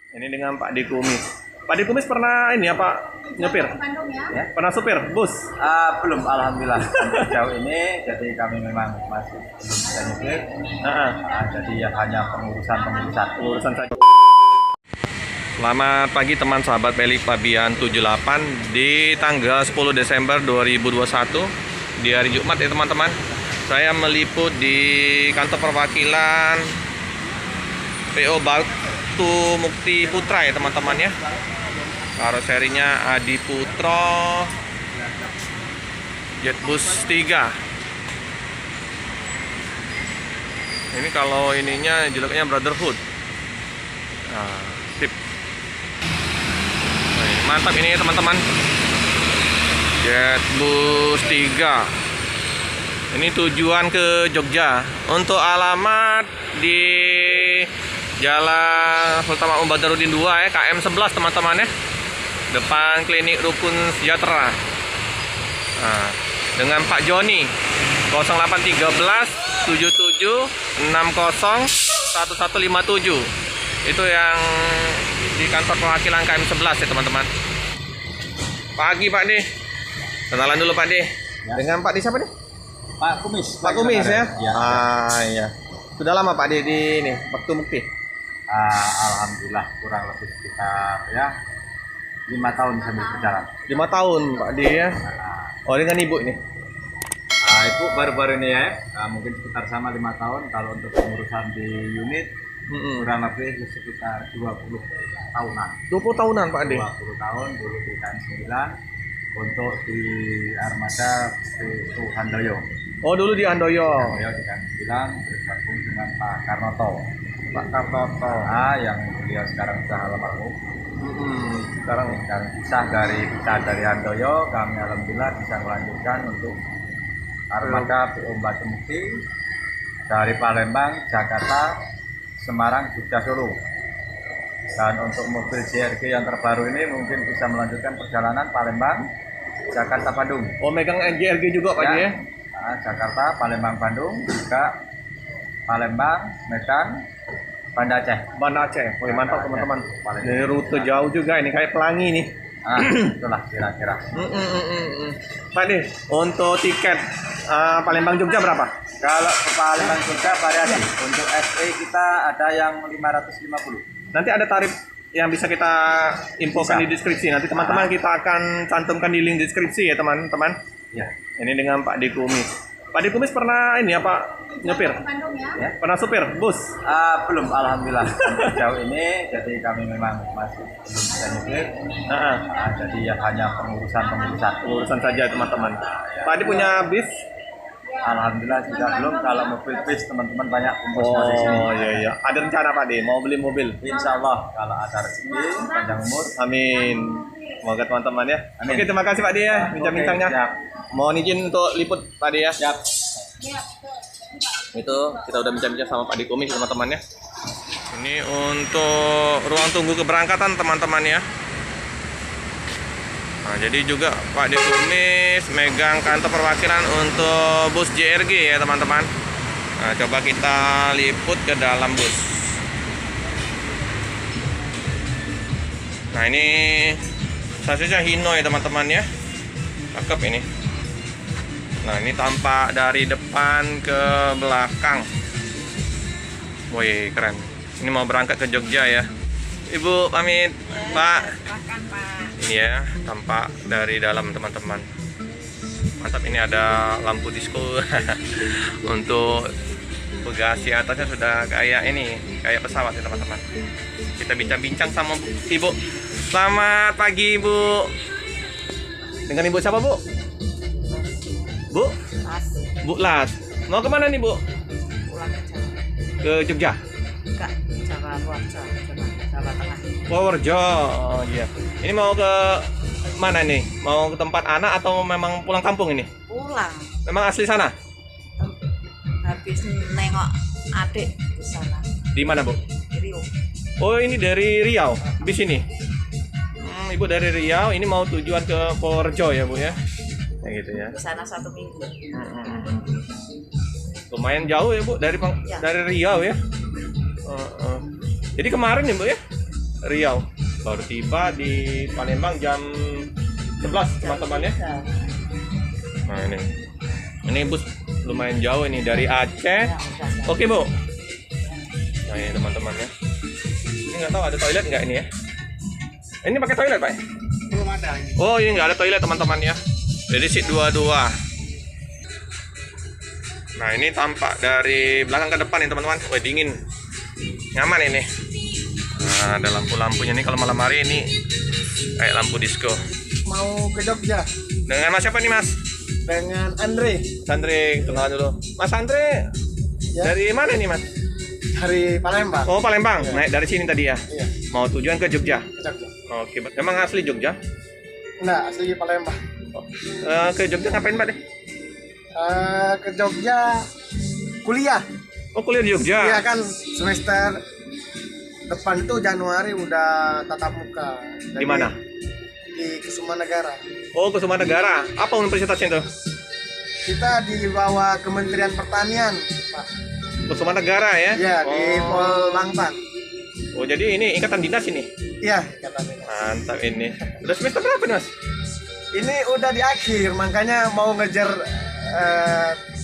Ini dengan Pak D Kumis. Pak D Kumis pernah ini apa nyopir? Ya? Pernah supir bus? Belum, alhamdulillah. Sampai sejauh ini, jadi kami memang masih belum bisa nyupir. Jadi ya hanya pengurusan saja. Selamat pagi teman sahabat Pelik Pabian 78 di tanggal 10 Desember 2021 di hari Jumat ya teman-teman. Saya meliput di kantor perwakilan PO Batu Mukti Putra ya teman-teman ya. Karoserinya Adi Putro Jetbus 3. Ini kalau ininya julukannya Brotherhood. Nah, sip. Mantap ini teman-teman, Jetbus 3. Ini tujuan ke Jogja. Untuk alamat di Jalan Sultan Mahmud Badarudin 2 ya, KM 11 teman-teman ya, depan Klinik Rukun Sejahtera. Nah, dengan Pak Joni 0813 77 60 1157. Itu yang di kantor perwakilan KM 11 ya teman-teman. Pagi Pak D. Kenalan dulu Pak D. Ya. Dengan Pak D siapa nih? Pak Kumis. Pak Kumis ya? Ya. Iya. Sudah lama Pak D di ini Batu Mukti? Alhamdulillah kurang lebih sekitar ya 5 tahun sambil berjalan. 5 tahun Pak D ya. Oh dengan Ibu ini? Itu baru-baru ini ya, mungkin sekitar sama 5 tahun. Kalau untuk pengurusan di unit kurang lebih sekitar 20 tahunan. 20 tahunan Pak D? 20 tahun dulu di KM 9 untuk di armada itu Handoyo. Oh dulu di Handoyo. Handoyo di KM 9 bergabung dengan Pak Karnoto. Pak Karnoto. Yang beliau sekarang sudah almarhum. Sekarang Pisah dari Handoyo, kami alhamdulillah bisa melanjutkan untuk armada PO Batu Mukti dari Palembang, Jakarta, Semarang, Jogja, Solo. Dan untuk mobil JRG yang terbaru ini mungkin bisa melanjutkan perjalanan Palembang, Jakarta, Bandung. Oh megang JRG juga Pak D ya? Jakarta, Palembang, Bandung, juga Palembang, Medan, Banda Aceh. Banda Aceh. Wih mantap teman-teman. Paling Dari rute jauh juga ini kayak pelangi nih. Itulah kira-kira. Pak D, untuk tiket Palembang Jogja berapa? Kalau ke Palembang Jogja variasi. Untuk SE kita ada yang 550. Nanti ada tarif yang bisa kita infokan di deskripsi. Nanti teman-teman kita akan cantumkan di link deskripsi ya teman-teman. Ya. Ini dengan Pak D Kumis. Pak D Kumis pernah ini apa nyopir? Ya. Pernah supir bus? Belum, alhamdulillah. Sampai sejauh ini, jadi kami memang masih belum bisa nyupir. Jadi ya hanya pengurusan Saja teman-teman. Pak D punya bis? Alhamdulillah juga belum. Kalau mobil bis teman-teman banyak kumpul di sini. Oh iya. Ada rencana Pak D mau beli mobil? Insya Allah kalau ada rezeki panjang umur. Amin. Semoga teman-teman ya. Amin. Oke terima kasih Pak D ya bincang-bincangnya. Siap. Mohon izin untuk liput Pak D ya. Siap. Itu kita udah bincang-bincang sama Pak D Kumis teman-teman ya. Ini untuk ruang tunggu keberangkatan teman-teman ya. Nah, jadi juga Pak D Kumis megang kantor perwakilan untuk bus JRG ya teman-teman. Nah, coba kita liput ke dalam bus. Nah, ini stasiunnya Hino ya teman-teman ya. Cakep ini. Nah, ini tampak dari depan ke belakang. Wih, keren. Ini mau berangkat ke Jogja ya. Ibu pamit, Pak. Ini ya, tampak dari dalam teman-teman. Mantap, ini ada lampu disco. Untuk bagasi atasnya sudah kayak ini, kayak pesawat ya teman-teman. Kita bincang-bincang sama Ibu. Selamat pagi, Ibu. Dengan Ibu siapa, Bu? Bu? Bu Las. Mau kemana nih, Bu? Pulang ke Jawa. Ke Jogja? Enggak, Jawa Purworejo, Jawa Tengah. Purworejo. Oh iya. Ini mau ke mana nih? Mau ke tempat anak atau memang pulang kampung ini? Pulang. Memang asli sana? Habis nengok adik di sana. Di mana, Bu? Di Riau. Oh, ini dari Riau. Di sini. Ibu dari Riau, ini mau tujuan ke Purworejo ya, Bu ya? Kayak gitu ya. Di sana 1 minggu. Lumayan jauh ya Bu dari Ya. dari Riau ya. Jadi kemarin ya Bu ya Riau. Baru tiba di Palembang jam 11 teman-teman ya. Nah ini bus lumayan jauh ini dari Aceh. Oke Bu. Nah ini teman-teman ya. Ini nggak tahu ada toilet nggak ini ya? Ini pakai toilet Pak? Belum ada. Oh ini nggak ada toilet teman-teman ya. Jadi seat 22. Nah ini tampak dari belakang ke depan nih teman-teman. Wah dingin, nyaman ini. Nah ada lampu-lampunya nih kalau malam hari ini kayak lampu disco. Mau ke Jogja Dengan Mas siapa nih Mas? dengan Andre Mas Andre, kenalan dulu. Mas Andre, Ya. dari mana nih Mas? dari Palembang. Oh Palembang, naik dari sini tadi ya? Iya, Mau tujuan ke Jogja? ke Jogja. Oke, emang asli Jogja? Nah, asli Palembang. Ke Jogja ngapain Pak deh? Ke Jogja kuliah. Oh kuliah di Jogja? Iya kan semester depan itu Januari udah tatap muka. Di mana? Di Kesumanagara. Oh ke Negara. Apa universitasnya tuh? Kita di bawah Kementerian Pertanian, Pak. Ke Negara ya? Iya, di Pol Langpan. Oh jadi ini ikatan dinas ini? Iya, katanya. Mantap ini. Udah semester berapa nih Mas? Ini udah di akhir, makanya mau ngejar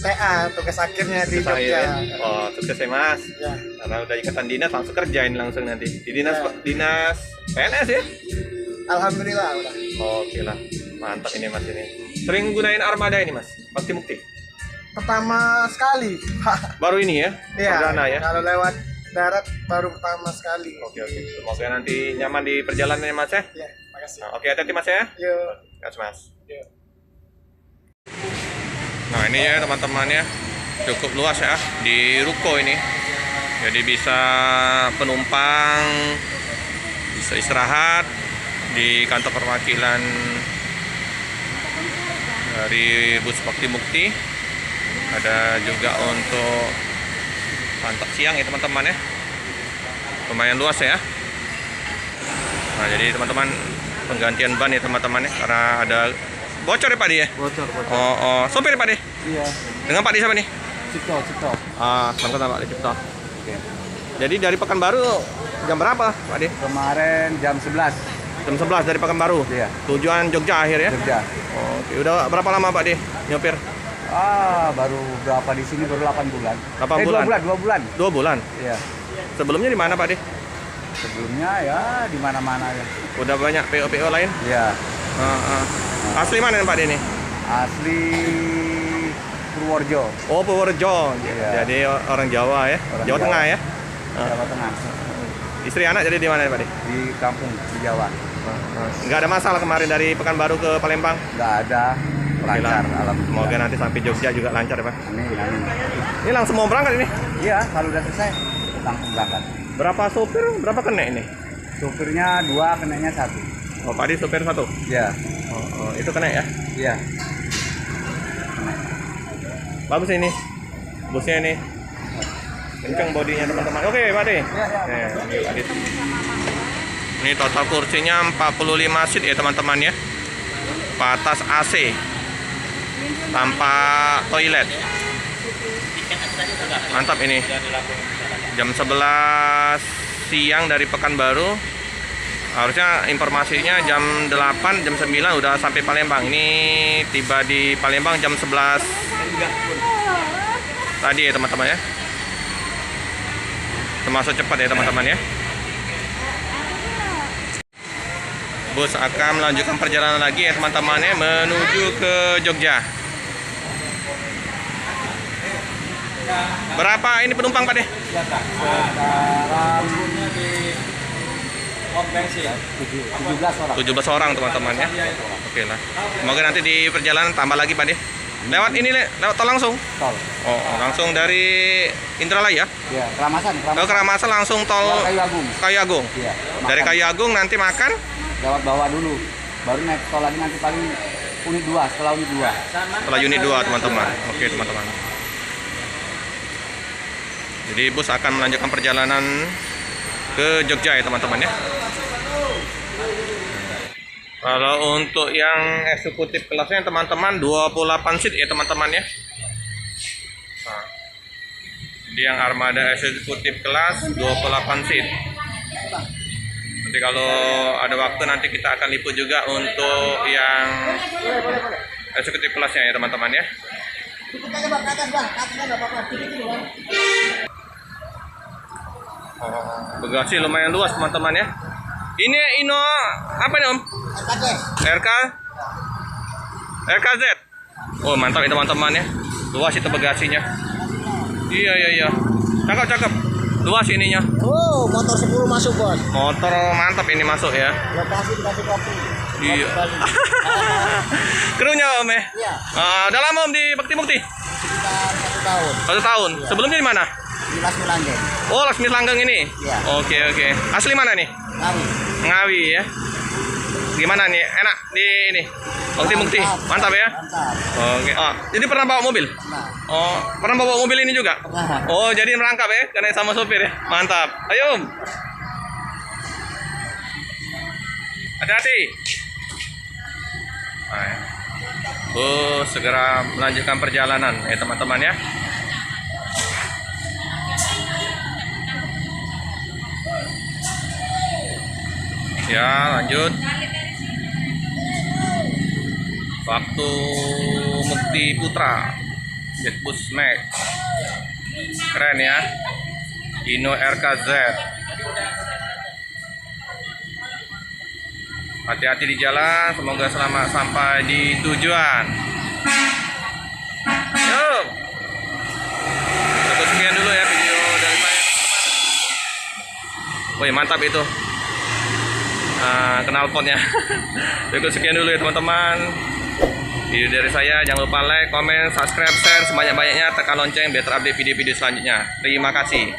TA tugas akhirnya di Saya Jogja. ya? Oh sukses ya Mas. Ya. Karena udah ikatan dinas langsung kerjain langsung nanti di dinas Ya. dinas PNS ya? Alhamdulillah udah. Oke lah, mantap ini Mas ini. Sering gunain armada ini Mas? Bakti Mukti? Pertama sekali. Baru ini ya? Iya. Perdana ya? Kalau lewat darat baru pertama sekali. Oke. Semoga nanti nyaman di perjalanan ya Mas ya? Ya, makasih. Nah, oke hati-hati Mas ya? Yuk. Gas Mas. Yuk. Nah ini ya teman-teman ya, cukup luas ya di ruko ini. Jadi bisa penumpang bisa istirahat di kantor perwakilan dari bus Bakti Mukti. Ada juga untuk santap siang ya teman-teman ya. Lumayan luas ya. Nah jadi teman-teman penggantian ban ya teman-teman ya, karena ada bocor ya Pak Di ya. Bocor. Oh, sopir ya Pak Di. Iya. Dengan Pak Di siapa nih? Cipto. Selamat datang Pak Di Cipto. Oke. Jadi dari Pekanbaru jam berapa Pak Di? Kemarin jam 11. Jam 11 dari Pekanbaru. Iya. Tujuan Jogja akhir ya? Jogja. Oke, udah berapa lama Pak Di nyopir? Baru berapa di sini baru 8 bulan. 8 bulan. 2 bulan. 2 bulan. Iya. Sebelumnya di mana Pak Di? Sebelumnya ya di mana-mana ya. Udah banyak PO lain? Iya. Asli mana nih Pak Di ini? Asli Purworejo, Oh, Purworejo. Iya. Jadi orang Jawa ya? Orang Jawa Jawa. Tengah ya? Jawa Tengah. Istri anak jadi di mana Pak Di? Di kampung di Jawa. Nggak ada masalah kemarin dari Pekanbaru ke Palembang? Nggak ada, lancar. Semoga Alhamdulillah. nanti sampai Jogja juga lancar ya Pak. Amin. Ini langsung mau berangkat ini? Iya, kalau udah selesai langsung berangkat. Berapa sopir? Berapa kena ini? Supirnya 2, kenanya 1. Oh Pak Di sopir 1? Iya. Oh, itu kena ya? Iya. Bagus ini busnya ini, kencang bodinya teman-teman. Oke Pak Di. Ini Pak Di. Ini total kursinya 45 seat ya teman-teman ya. Atas AC tanpa toilet. Mantap ini. Jam 11 siang dari Pekanbaru. Harusnya informasinya jam 8, jam 9 udah sampai Palembang. Ini tiba di Palembang jam 11 tadi ya teman-teman ya. Termasuk cepat ya teman-teman ya. Bus akan melanjutkan perjalanan lagi ya teman-teman ya, menuju ke Jogja. Berapa ini penumpang Pak deh? Sekarang di kompensi 17 orang. 17 orang teman-teman ya. Oke lah. Semoga nanti di perjalanan tambah lagi Pak deh. Lewat ini lewat tol langsung. Tol. Oh, langsung dari Indralaya. Iya, Keramasan. Ke Keramasan langsung tol Kayu Agung. Kayu Agung. Iya. Dari Kayu Agung nanti makan Lewat bawah dulu. Baru naik tol lagi nanti paling unit 2, setelah unit 2. setelah unit 2 teman-teman. Oke teman-teman. Jadi bus akan melanjutkan perjalanan ke Jogja ya teman-teman ya. Kalau untuk yang eksekutif kelasnya teman-teman 28 seat ya teman-teman ya. Nah, jadi yang armada eksekutif kelas 28 seat. Jadi kalau ada waktu nanti kita akan liput juga untuk yang eksekutif kelasnya ya teman-teman ya. Bagasi lumayan luas teman-teman ya. Ini Ino apa nih Om? RKZ. Oh mantap ya teman-teman ya. Luas itu bagasinya. Iya. Cakep. Luas ininya. Oh, motor 10 masuk, Bos. Motor mantap ini masuk ya. Lokasi dikasih kopi. Iya. Krunya Om ya? Iya. Udah lama Om di Bakti Mukti? Sekitar 1 tahun. 1 tahun. Iya. Sebelumnya di mana? Di Lasmi Langgeng. Oh, Lasmi Langgeng ini. Iya. Oke. Asli mana nih? Ngawi. Ngawi ya. Gimana nih? Enak di ini? Bakti Mukti. Mantap ya? Mantap. Oke. Oh, jadi pernah bawa mobil? Nah, Oh, pernah bawa mobil ini juga? pernah. Oh, jadi merangkap ya? Karena sama sopir ya? Mantap. Ayo Om. Hati-hati. Segera melanjutkan perjalanan ya teman-teman ya. Ya, lanjut. Waktu Mukti Putra Jetbus Max. Keren ya. Ino RKZ. Hati-hati di jalan, semoga selamat sampai di tujuan. Yuk. Cukup sekian dulu ya video dari saya. Wih mantap itu. Knalpotnya. Cukup sekian dulu ya teman-teman. Video dari saya, jangan lupa like, komen, subscribe, share sebanyak-banyaknya, tekan lonceng biar terupdate video-video selanjutnya. Terima kasih.